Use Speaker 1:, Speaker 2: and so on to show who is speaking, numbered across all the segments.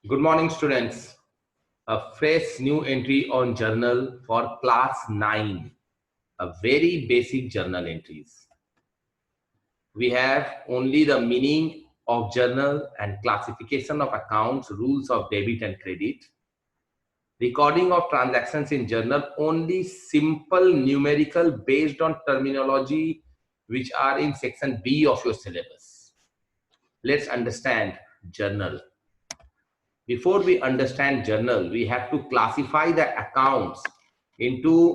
Speaker 1: Good morning, students. A fresh new entry on journal for class 9. A very basic journal entries. We have only the meaning of journal and classification of accounts, rules of debit and credit. Recording of transactions in journal, only simple numerical based on terminology which are in section B of your syllabus. Let's understand journal. Before we understand journal, we have to classify the accounts into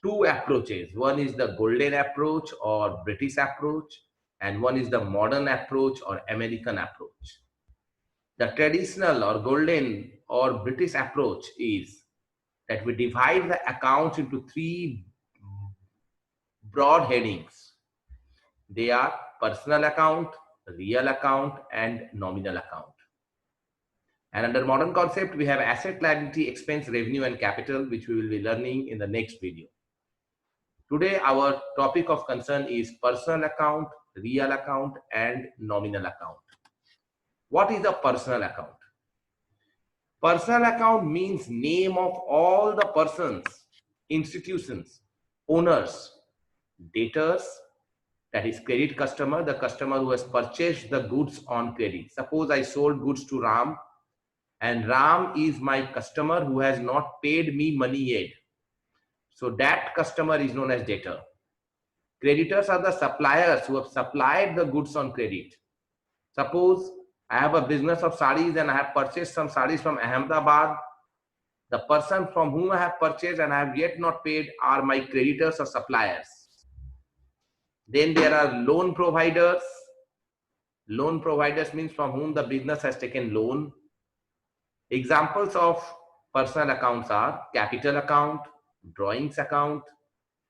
Speaker 1: two approaches. One is the golden approach or British approach, and one is the modern approach or American approach. The traditional or golden or British approach is that we divide the accounts into three broad headings. They are personal account, real account, and nominal account. And under modern concept, we have asset, liability, expense, revenue, and capital, which we will be learning in the next video. Today, our topic of concern is personal account, real account, and nominal account. What is a personal account? Personal account means name of all the persons, institutions, owners, debtors, that is credit customer, the customer who has purchased the goods on credit. Suppose I sold goods to Ram, and Ram is my customer who has not paid me money yet. So that customer is known as debtor. Creditors are the suppliers who have supplied the goods on credit. Suppose I have a business of sarees and I have purchased some sarees from Ahmedabad. The person from whom I have purchased and I have yet not paid are my creditors or suppliers. Then there are loan providers. Loan providers means from whom the business has taken loan. Examples of personal accounts are capital account, drawings account,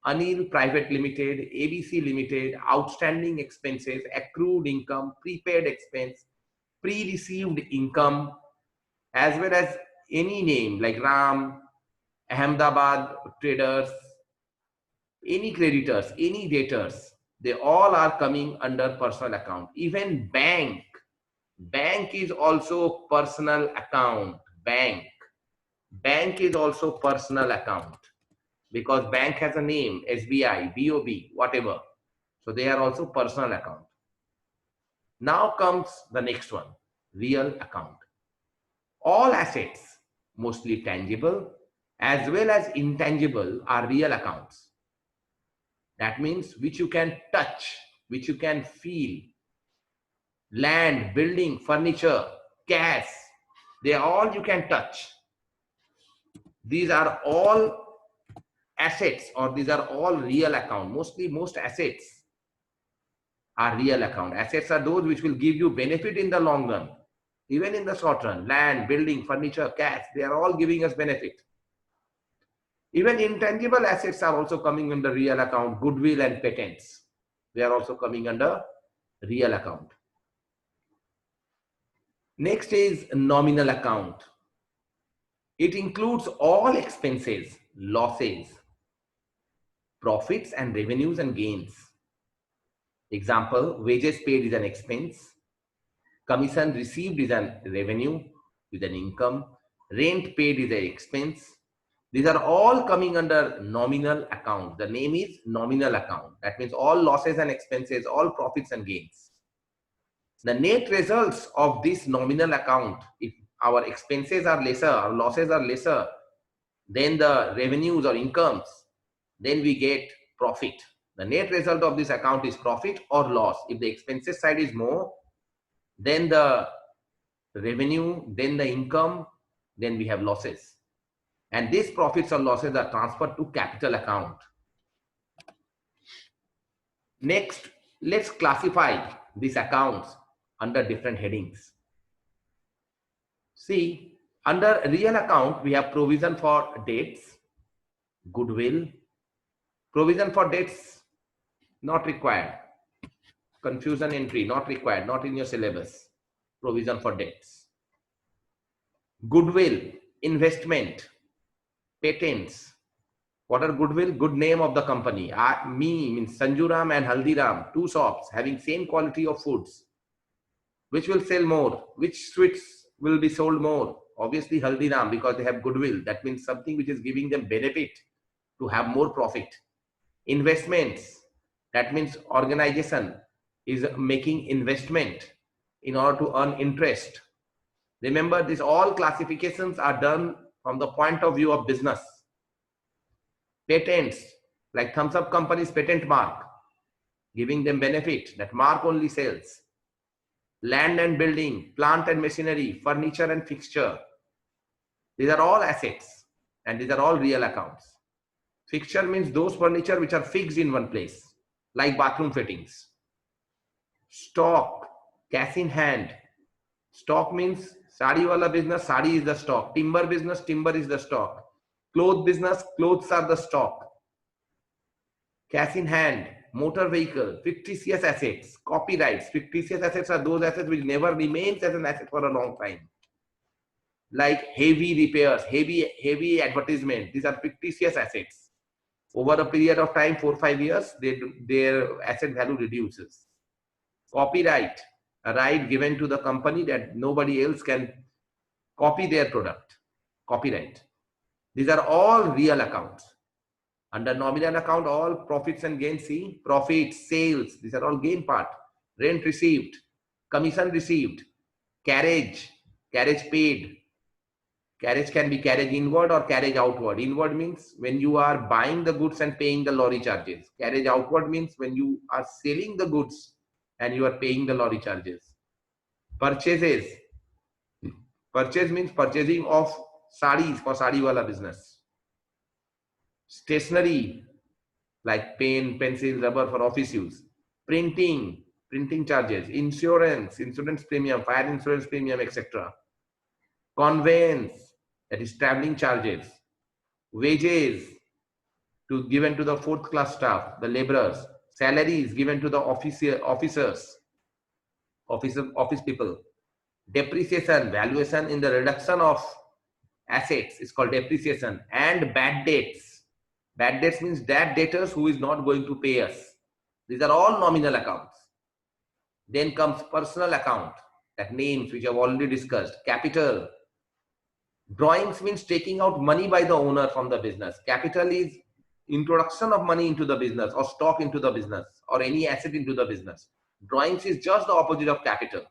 Speaker 1: Anil Private Limited, ABC Limited, outstanding expenses, accrued income, prepaid expense, pre-received income, as well as any name like Ram, Ahmedabad traders, any creditors, any debtors, they all are coming under personal account. Even bank is also personal account. Bank is also personal account because bank has a name, SBI, BOB, whatever. So they are also personal account. Now comes the next one, real account. All assets, mostly tangible as well as intangible, are real accounts. That means which you can touch, which you can feel. Land, building, furniture, cash, they are all you can touch. These are all assets, or these are all real account. Most assets are real account. Assets are those which will give you benefit in the long run. Even in the short run, land, building, furniture, cash, they are all giving us benefit. Even intangible assets are also coming under real account. Goodwill and patents, they are also coming under real account. Next is nominal account. It includes all expenses, losses, profits and revenues and gains. Example, wages paid is an expense, commission received is an revenue, is an income, rent paid is an expense. These are all coming under nominal account. The name is nominal account. That means all losses and expenses, all profits and gains. The net results of this nominal account, if our expenses are lesser, our losses are lesser than the revenues or incomes, then we get profit. The net result of this account is profit or loss. If the expenses side is more, then the revenue, then the income, then we have losses. And these profits or losses are transferred to capital account. Next, let's classify these accounts under different headings. See, under real account, we have provision for debts, goodwill, provision for debts, not required. Confusion entry, not required, not in your syllabus. Provision for debts. Goodwill, investment, patents. What are goodwill? Good name of the company. Me means Sanjuram and Haldiram, two shops having same quality of foods. Which will sell more? Which sweets will be sold more? Obviously Haldiram, because they have goodwill. That means something which is giving them benefit to have more profit. Investments, that means organization is making investment in order to earn interest. Remember, these all classifications are done from the point of view of business. Patents, like Thumbs Up company's patent mark, giving them benefit. That mark only sells. Land and building, plant and machinery, furniture and fixture. These are all assets and these are all real accounts. Fixture means those furniture which are fixed in one place, like bathroom fittings. Stock, cash in hand. Stock means sari wala business, sari is the stock. Timber business, timber is the stock. Cloth business, clothes are the stock. Cash in hand, motor vehicle, fictitious assets, copyrights. Fictitious assets are those assets which never remains as an asset for a long time. Like heavy repairs, heavy advertisement. These are fictitious assets. Over a period of time, 4 or 5 years, their asset value reduces. Copyright, a right given to the company that nobody else can copy their product. Copyright. These are all real accounts. Under nominal account, all profits and gains, see, profits, sales, these are all gain part. Rent received, commission received, carriage paid. Carriage can be carriage inward or carriage outward. Inward means when you are buying the goods and paying the lorry charges. Carriage outward means when you are selling the goods and you are paying the lorry charges. Purchases. Purchase means purchasing of saris for sari wala business. Stationery, like pen, pencil, rubber for office use. Printing charges. Insurance premium, fire insurance premium, etc. Conveyance, that is traveling charges. Wages given to the 4th class staff, the laborers. Salaries given to the office people. Depreciation, valuation in the reduction of assets is called depreciation. And bad debts. Bad debts means that debtors who is not going to pay us. These are all nominal accounts. Then comes personal account, that names which I've already discussed. Capital. Drawings means taking out money by the owner from the business. Capital is introduction of money into the business or stock into the business or any asset into the business. Drawings is just the opposite of capital.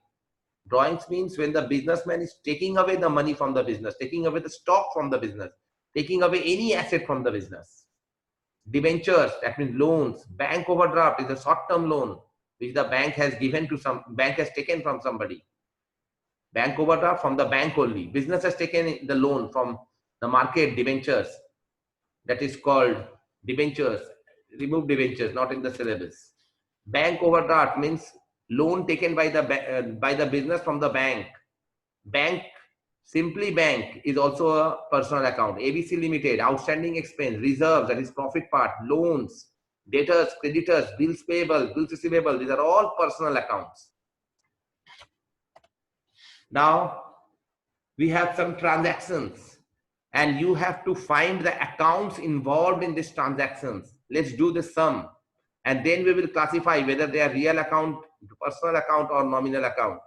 Speaker 1: Drawings means when the businessman is taking away the money from the business, taking away the stock from the business, taking away any asset from the business. Debentures, that means loans. Bank overdraft is a short-term loan which the bank has taken from somebody. Bank overdraft from the bank only. Business has taken the loan from the market, debentures. That is called debentures. Remove debentures, not in the syllabus. Bank overdraft means loan taken by the business from the bank. Simply bank is also a personal account. ABC Limited, outstanding expense, reserves, that is profit part, loans, debtors, creditors, bills payable, bills receivable. These are all personal accounts. Now, we have some transactions and you have to find the accounts involved in these transactions. Let's do the sum and then we will classify whether they are real account, personal account or nominal account.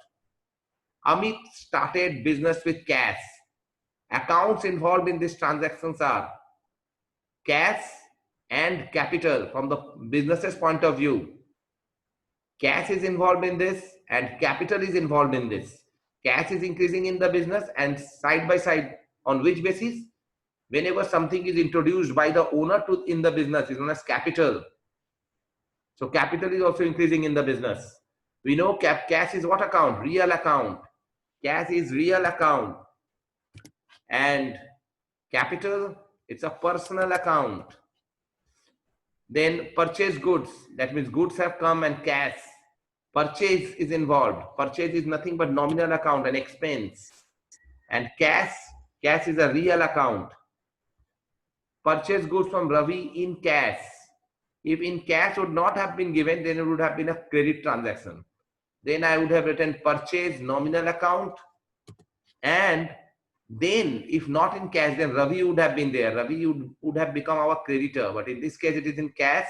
Speaker 1: Amit started business with cash. Accounts involved in these transactions are cash and capital from the business's point of view. Cash is involved in this and capital is involved in this. Cash is increasing in the business and side by side, on which basis? Whenever something is introduced by the owner in the business is known as capital. So capital is also increasing in the business. We know cash is what account? Real account. Cash is real account. And capital, it's a personal account. Then purchase goods. That means goods have come and cash. Purchase is involved. Purchase is nothing but nominal account, an expense. And cash is a real account. Purchase goods from Ravi in cash. If in cash would not have been given, then it would have been a credit transaction. Then I would have written purchase nominal account. And then if not in cash, then Ravi would have been there. Ravi would have become our creditor. But in this case, it is in cash.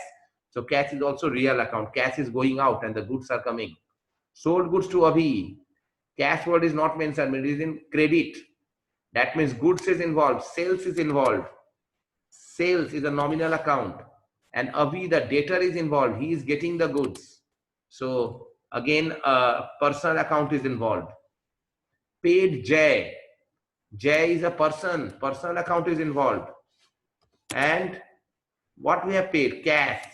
Speaker 1: So cash is also real account. Cash is going out and the goods are coming. Sold goods to Abhi. Cash word is not mentioned, but it is in credit. That means goods is involved, sales is involved. Sales is a nominal account. And Avi, the debtor, is involved. He is getting the goods. So again, a personal account is involved. Paid Jay. Jay is a person. Personal account is involved. And what we have paid? Cash.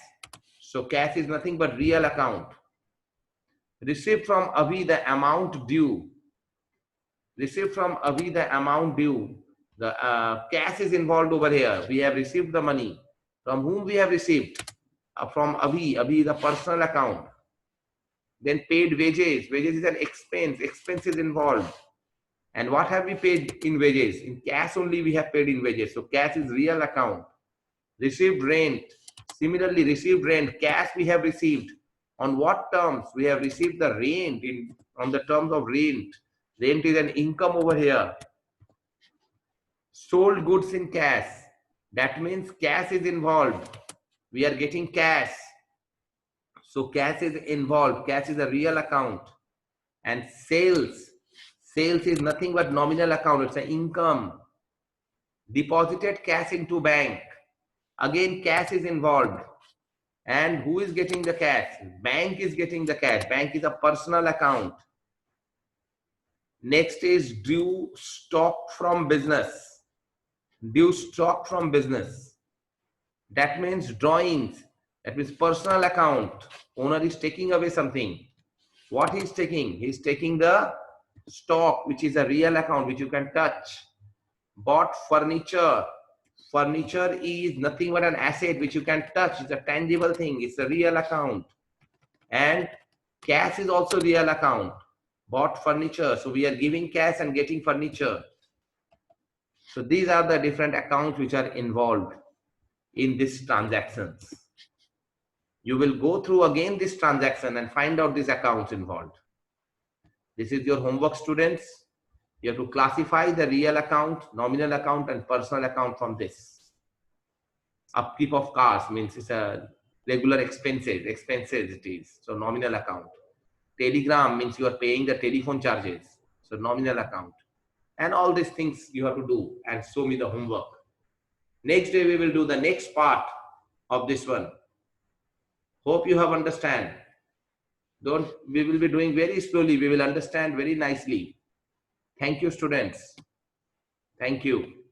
Speaker 1: So cash is nothing but real account. Received from Avi the amount due. Received from Avi the amount due. The cash is involved over here. We have received the money. From whom we have received? From Avi. Avi is a personal account. Then paid wages. Wages is an expense. Expense is involved. And what have we paid in wages? In cash only we have paid in wages. So cash is real account. Received rent. Similarly, received rent. Cash we have received. On what terms? We have received the rent on the terms of rent. Rent is an income over here. Sold goods in cash. That means cash is involved. We are getting cash. So cash is involved. Cash is a real account. And sales. Sales is nothing but nominal account. It's an income. Deposited cash into bank. Again, cash is involved. And who is getting the cash? Bank is getting the cash. Bank is a personal account. Next is due stock from business. Due stock from business. That means drawings. That means personal account. Owner is taking away something. What he is taking? He is taking the stock, which is a real account, which you can touch. Bought furniture. Furniture is nothing but an asset which you can touch. It's a tangible thing. It's a real account. And cash is also real account. Bought furniture. So we are giving cash and getting furniture. So these are the different accounts which are involved in these transactions. You will go through again this transaction and find out these accounts involved. This is your homework, students. You have to classify the real account, nominal account, and personal account from this. Upkeep of cars means it's a regular expenses it is. So nominal account. Telegram means you are paying the telephone charges. So nominal account. And all these things you have to do and show me the homework. Next day we will do the next part of this one. Hope you have understand. We will be doing very slowly. We will understand very nicely. Thank you, students. Thank you.